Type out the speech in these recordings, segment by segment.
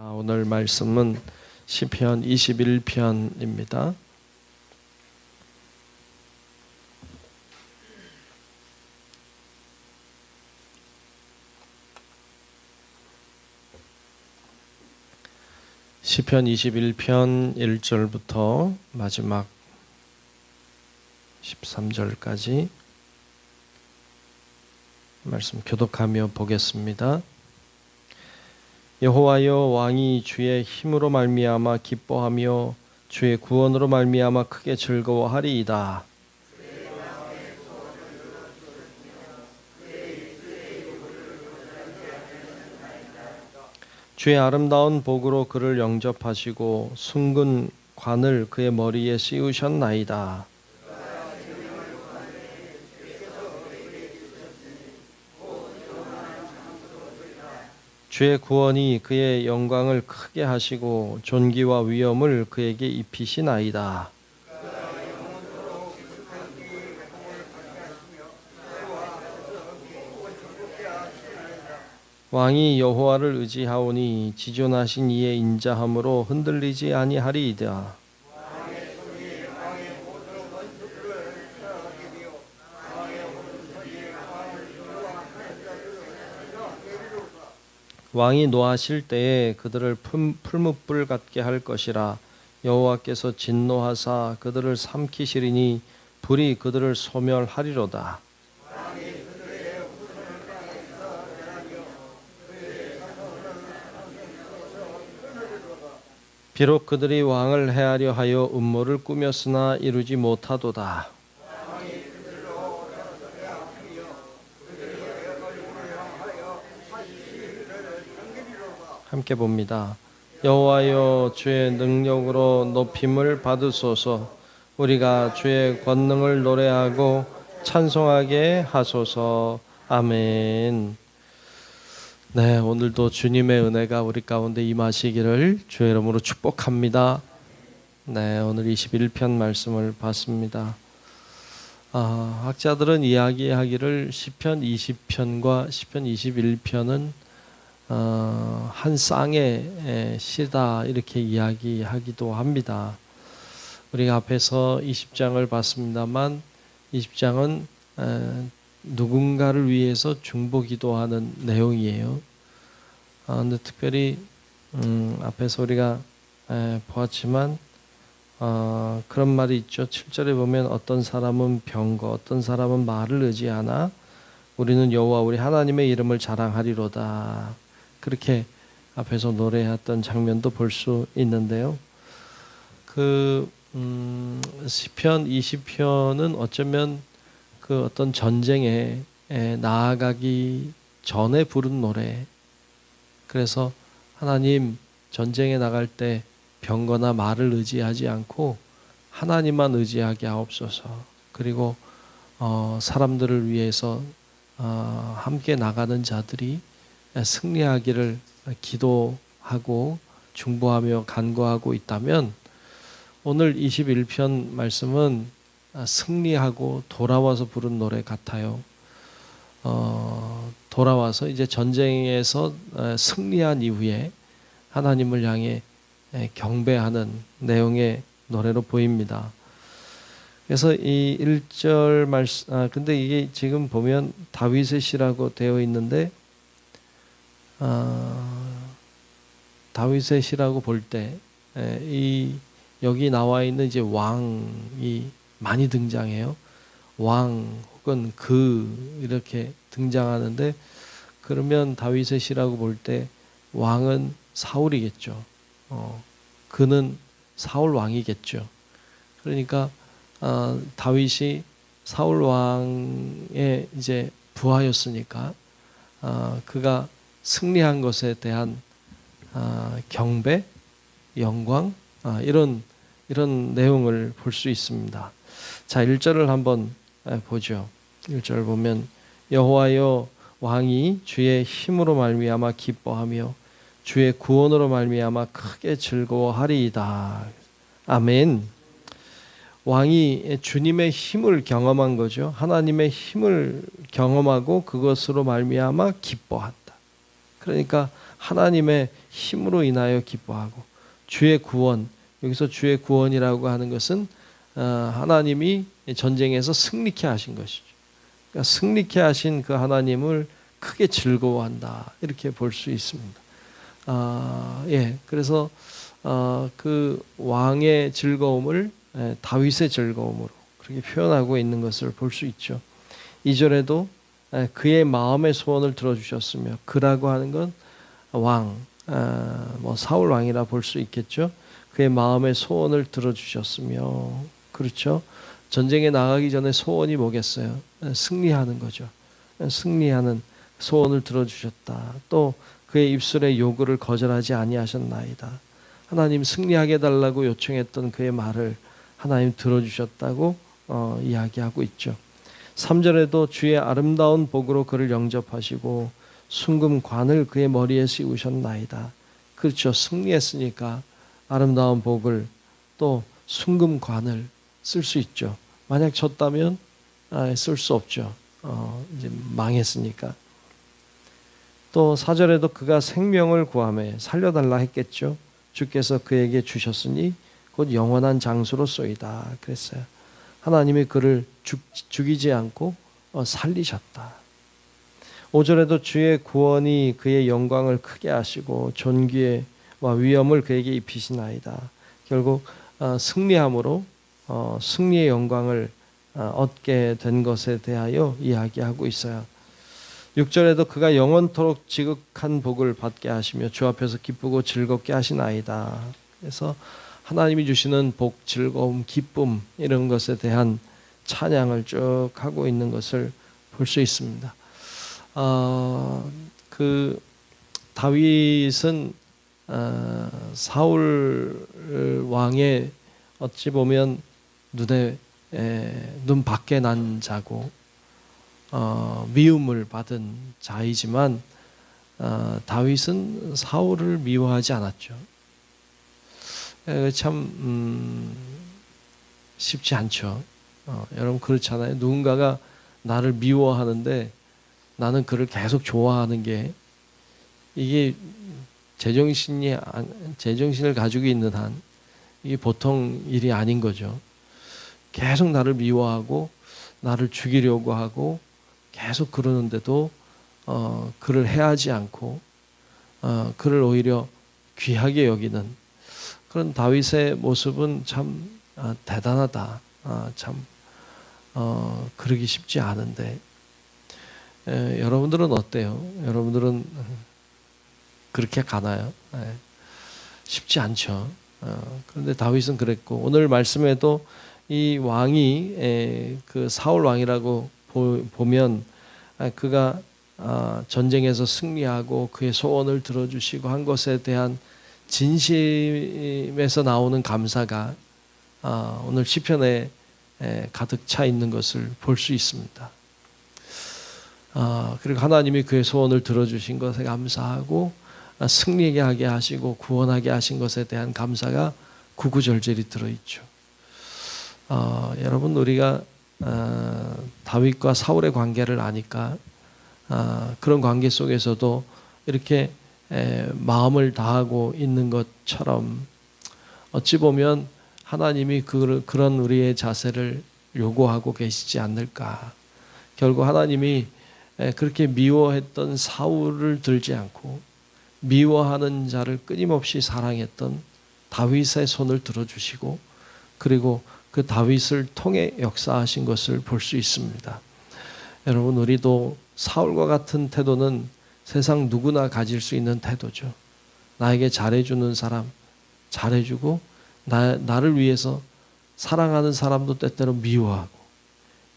오늘 말씀은 시편 21편입니다. 시편 21편 1절부터 마지막 13절까지 말씀 교독하며 보겠습니다. 여호와여, 왕이 주의 힘으로 말미암아 기뻐하며 주의 구원으로 말미암아 크게 즐거워하리이다. 주의 아름다운 복으로 그를 영접하시고 숭근 관을 그의 머리에 씌우셨나이다. 주의 구원이 그의 영광을 크게 하시고 존귀와 위엄을 그에게 입히시나이다. 왕이 여호와를 의지하오니 지존하신 이의 인자함으로 흔들리지 아니하리이다. 왕이 노하실 때에 그들을 풀무불 같게 할 것이라. 여호와께서 진노하사 그들을 삼키시리니 불이 그들을 소멸하리로다. 비록 그들이 왕을 해하려 하여 음모를 꾸몄으나 이루지 못하도다. 함께 봅니다. 여호와여, 주의 능력으로 높임을 받으소서. 우리가 주의 권능을 노래하고 찬송하게 하소서. 아멘. 네, 오늘도 주님의 은혜가 우리 가운데 임하시기를 주의 이름으로 축복합니다. 네, 오늘 21편 말씀을 봤습니다. 학자들은 이야기하기를 시편 20편과 시편 21편은 한 쌍의 시다 이렇게 이야기하기도 합니다. 우리가 앞에서 20장을 봤습니다만 20장은 누군가를 위해서 중보기도하는 내용이에요. 근데 특별히 앞에서 우리가 보았지만 그런 말이 있죠. 7절에 보면 어떤 사람은 병거, 어떤 사람은 말을 의지하나 우리는 여호와 우리 하나님의 이름을 자랑하리로다. 그렇게 앞에서 노래했던 장면도 볼 수 있는데요. 시편 20편은 어쩌면 그 어떤 전쟁에 나아가기 전에 부른 노래. 그래서 하나님, 전쟁에 나갈 때 병거나 말을 의지하지 않고 하나님만 의지하게 하옵소서. 그리고 사람들을 위해서 함께 나가는 자들이 승리하기를 기도하고 중보하며 간구하고 있다면, 오늘 21편 말씀은 승리하고 돌아와서 부른 노래 같아요. 돌아와서 이제 전쟁에서 승리한 이후에 하나님을 향해 경배하는 내용의 노래로 보입니다. 그래서 이 1절 말씀, 근데 이게 지금 보면 다윗의 시라고 되어 있는데, 다윗의 시라고 볼 때 여기 나와 있는 이제 왕이 많이 등장해요. 왕 혹은 이렇게 등장하는데, 그러면 다윗의 시라고 볼 때 왕은 사울이겠죠. 그는 사울 왕이겠죠. 그러니까 다윗이 사울 왕의 이제 부하였으니까 그가 승리한 것에 대한 경배, 영광, 이런 내용을 볼 수 있습니다. 자, 1절을 한번 보죠. 1절 보면 여호와여, 왕이 주의 힘으로 말미암아 기뻐하며 주의 구원으로 말미암아 크게 즐거워하리이다. 아멘. 왕이 주님의 힘을 경험한 거죠. 하나님의 힘을 경험하고 그것으로 말미암아 기뻐한다. 그러니까 하나님의 힘으로 인하여 기뻐하고 주의 구원, 여기서 주의 구원이라고 하는 것은 하나님이 전쟁에서 승리케 하신 것이죠. 그러니까 승리케 하신 그 하나님을 크게 즐거워한다 이렇게 볼 수 있습니다. 그래서 그 왕의 즐거움을 다윗의 즐거움으로 그렇게 표현하고 있는 것을 볼 수 있죠. 2절에도 그의 마음의 소원을 들어주셨으며, 그라고 하는 건 왕, 사울 왕이라 볼 수 있겠죠. 그의 마음의 소원을 들어주셨으며, 그렇죠. 전쟁에 나가기 전에 소원이 뭐겠어요? 승리하는 거죠. 승리하는 소원을 들어주셨다. 또 그의 입술의 요구를 거절하지 아니하셨나이다. 하나님 승리하게 해달라고 요청했던 그의 말을 하나님 들어주셨다고 이야기하고 있죠. 3절에도 주의 아름다운 복으로 그를 영접하시고 순금관을 그의 머리에 씌우셨나이다. 그렇죠. 승리했으니까 아름다운 복을 또 순금관을 쓸 수 있죠. 만약 졌다면 쓸 수 없죠. 이제 망했으니까. 또 4절에도 그가 생명을 구하며 살려달라 했겠죠. 주께서 그에게 주셨으니 곧 영원한 장수로소이다 그랬어요. 하나님이 그를 죽이지 않고 살리셨다. 5절에도 주의 구원이 그의 영광을 크게 하시고 존귀와 위엄을 그에게 입히시나이다. 결국 승리함으로 승리의 영광을 얻게 된 것에 대하여 이야기하고 있어요. 6절에도 그가 영원토록 지극한 복을 받게 하시며 주 앞에서 기쁘고 즐겁게 하시나이다. 그래서 하나님이 주시는 복, 즐거움, 기쁨 이런 것에 대한 찬양을 쭉 하고 있는 것을 볼 수 있습니다. 그 다윗은 사울 왕의 어찌 보면 눈 밖에 난 자고 미움을 받은 자이지만 다윗은 사울을 미워하지 않았죠. 참 쉽지 않죠. 여러분 그렇잖아요. 누군가가 나를 미워하는데 나는 그를 계속 좋아하는 게 이게 제정신을 가지고 있는 한 이게 보통 일이 아닌 거죠. 계속 나를 미워하고 나를 죽이려고 하고 계속 그러는데도 그를 해하지 않고 그를 오히려 귀하게 여기는 그런 다윗의 모습은 참 대단하다. 참 그러기 쉽지 않은데 여러분들은 어때요? 여러분들은 그렇게 가나요? 쉽지 않죠. 그런데 다윗은 그랬고 오늘 말씀에도 이 왕이 그 사울 왕이라고 보면 그가 전쟁에서 승리하고 그의 소원을 들어주시고 한 것에 대한 진심에서 나오는 감사가 오늘 시편에 가득 차 있는 것을 볼 수 있습니다. 그리고 하나님이 그의 소원을 들어주신 것에 감사하고 승리하게 하시고 구원하게 하신 것에 대한 감사가 구구절절히 들어있죠. 여러분 우리가 다윗과 사울의 관계를 아니까 그런 관계 속에서도 이렇게 마음을 다하고 있는 것처럼 어찌 보면 하나님이 그런 우리의 자세를 요구하고 계시지 않을까. 결국 하나님이 그렇게 미워했던 사울을 들지 않고 미워하는 자를 끊임없이 사랑했던 다윗의 손을 들어주시고 그리고 그 다윗을 통해 역사하신 것을 볼 수 있습니다. 여러분 우리도 사울과 같은 태도는 세상 누구나 가질 수 있는 태도죠. 나에게 잘해주는 사람 잘해주고 나를 위해서 사랑하는 사람도 때때로 미워하고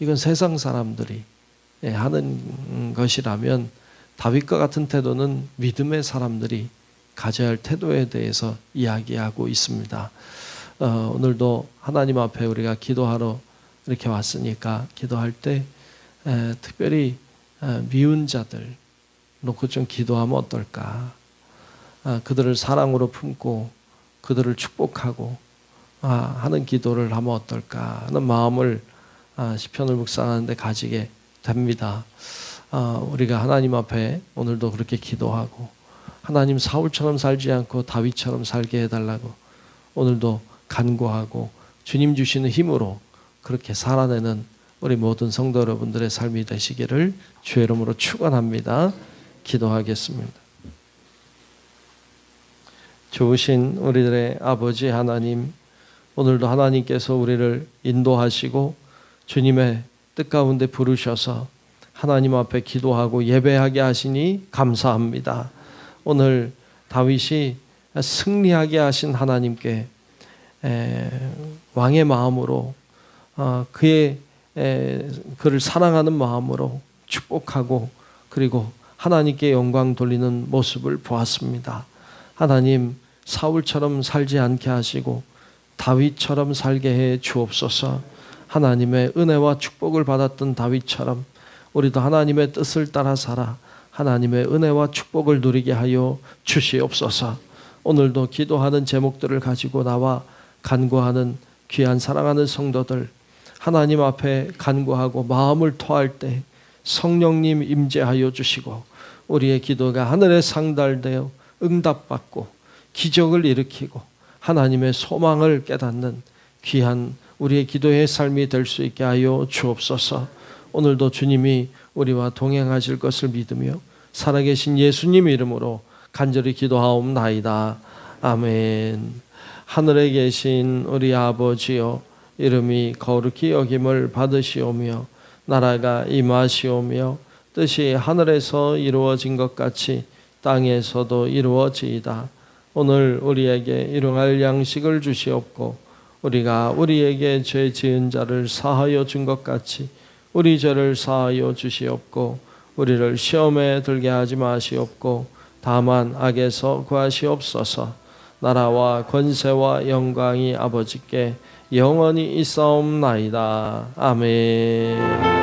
이건 세상 사람들이 하는 것이라면 다윗과 같은 태도는 믿음의 사람들이 가져야 할 태도에 대해서 이야기하고 있습니다. 오늘도 하나님 앞에 우리가 기도하러 이렇게 왔으니까 기도할 때 특별히 미운 자들 놓고 좀 기도하면 어떨까. 그들을 사랑으로 품고 그들을 축복하고 하는 기도를 하면 어떨까 하는 마음을 시편을 묵상하는데 가지게 됩니다. 우리가 하나님 앞에 오늘도 그렇게 기도하고 하나님 사울처럼 살지 않고 다윗처럼 살게 해달라고 오늘도 간구하고 주님 주시는 힘으로 그렇게 살아내는 우리 모든 성도 여러분들의 삶이 되시기를 주의 이름으로 축원합니다. 기도하겠습니다. 좋으신 우리들의 아버지 하나님, 오늘도 하나님께서 우리를 인도하시고 주님의 뜻 가운데 부르셔서 하나님 앞에 기도하고 예배하게 하시니 감사합니다. 오늘 다윗이 승리하게 하신 하나님께 왕의 마음으로 그를 사랑하는 마음으로 축복하고 그리고 하나님께 영광 돌리는 모습을 보았습니다. 하나님, 사울처럼 살지 않게 하시고 다윗처럼 살게 해 주옵소서. 하나님의 은혜와 축복을 받았던 다윗처럼 우리도 하나님의 뜻을 따라 살아 하나님의 은혜와 축복을 누리게 하여 주시옵소서. 오늘도 기도하는 제목들을 가지고 나와 간구하는 귀한 사랑하는 성도들, 하나님 앞에 간구하고 마음을 토할 때 성령님 임재하여 주시고 우리의 기도가 하늘에 상달되어 응답받고 기적을 일으키고 하나님의 소망을 깨닫는 귀한 우리의 기도의 삶이 될 수 있게 하여 주옵소서. 오늘도 주님이 우리와 동행하실 것을 믿으며 살아계신 예수님 이름으로 간절히 기도하옵나이다. 아멘. 하늘에 계신 우리 아버지여, 이름이 거룩히 여김을 받으시오며 나라가 임하시오며 뜻이 하늘에서 이루어진 것 같이 땅에서도 이루어지이다. 오늘 우리에게 일용할 양식을 주시옵고 우리가 우리에게 죄 지은 자를 사하여 준 것 같이 우리 죄를 사하여 주시옵고 우리를 시험에 들게 하지 마시옵고 다만 악에서 구하시옵소서. 나라와 권세와 영광이 아버지께 영원히 있사옵나이다. 아멘.